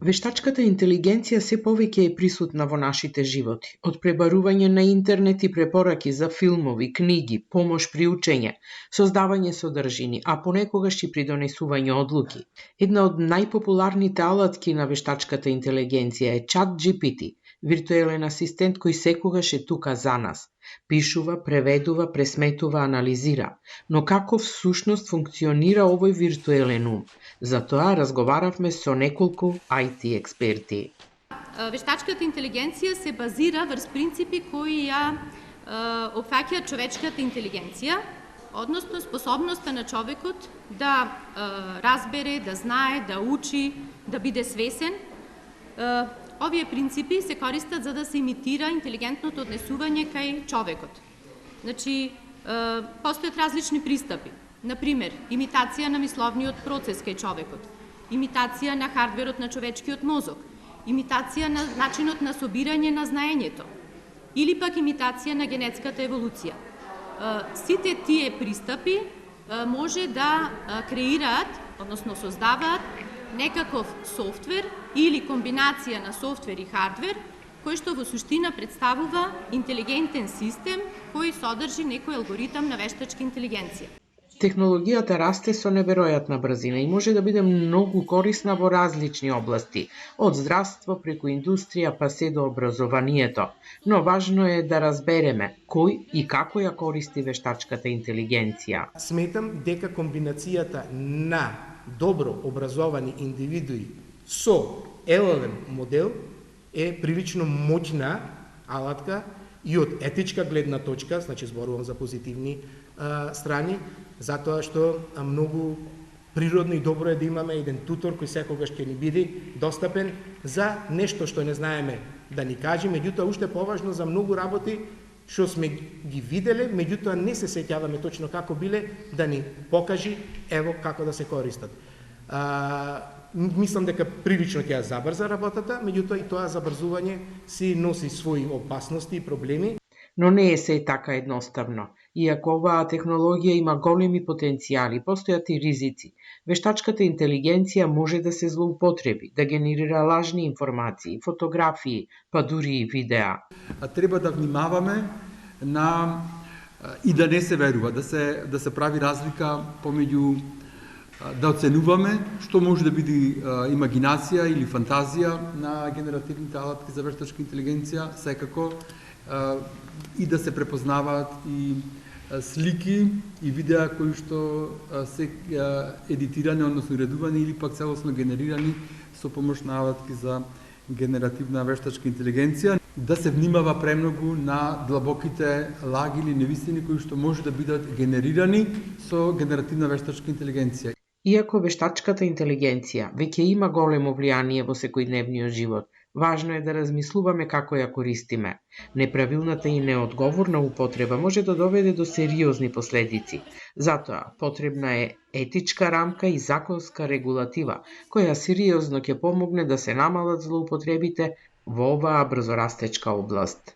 Вештачката интелигенција се повеќе е присутна во нашите животи. Од пребарување на интернет и препораки за филмови, книги, помош при учење, создавање содржини, а понекогаш и при донесување одлуки. Една од најпопуларните алатки на вештачката интелигенција е ChatGPT, виртуелен асистент кој секогаш е тука за нас. Пишува, преведува, пресметува, анализира. Но како всушност функционира овој виртуелен ум? За тоа разговаравме со неколку IT експерти. Вештачката интелигенција се базира врз принципи кои ја опфаќаат човечката интелигенција, односно способноста на човекот да разбере, да знае, да учи, да биде свесен. Овие принципи се користат за да се имитира интелигентното однесување кај човекот. Значи, постојат различни пристапи. Например, имитација на мисловниот процес кај човекот, имитација на хардверот на човечкиот мозок, имитација на начинот на собирање на знаењето или пак имитација на генетската еволуција. Сите тие пристапи може да креираат, односно создаваат некаков софтвер или комбинација на софтвер и хардвер, кој што во суштина представува интелигентен систем кој содржи некој алгоритам на вештачка интелигенција. Технологијата расте со неверојатна брзина и може да биде многу корисна во различни области, од здравство преку индустрија па се до образованието. Но важно е да разбереме кој и како ја користи вештачката интелигенција. Сметам дека комбинацијата на добро образовани индивидуи со LLM модел е прилично моќна алатка и од етичка гледна точка, значи зборувам за позитивни страни, затоа што многу природно и добро е да имаме еден тутор кој секогаш ќе ни биде достапен за нешто што не знаеме да ни каже, меѓутоа уште поважно за многу работи што сме ги виделе, меѓутоа не се сеќаваме точно како биле, да ни покажи ево како да се користат. Мислам дека прилично ќе ја забрза работата, меѓутоа и тоа забрзување си носи своји опасности и проблеми. Но не е се така едноставно. Иако оваа технологија има големи потенцијали, постојат и ризици. Вештачката интелигенција може да се злоупотреби, да генерира лажни информации, фотографии, па дури и видеа. Треба да внимаваме и да не се верува, да се прави разлика помеѓу да оценуваме што може да биде имагинација или фантазија на генеративните алатки за вештачка интелигенција, секако и да се препознаваат и слики и видеа кои што се едитирани, односно редувани или пак целосно генерирани со помош на алатки за генеративна вештачка интелигенција. Да се внимава премногу на длабоките лаги или невистини кои што може да бидат генерирани со генеративна вештачка интелигенција. Иако вештачката интелигенција веќе има големо влијание во секојдневниот живот, важно е да размислуваме како ја користиме. Неправилната и неодговорна употреба може да доведе до сериозни последици. Затоа потребна е етичка рамка и законска регулатива, која сериозно ќе помогне да се намалат злоупотребите во оваа брзорастечка област.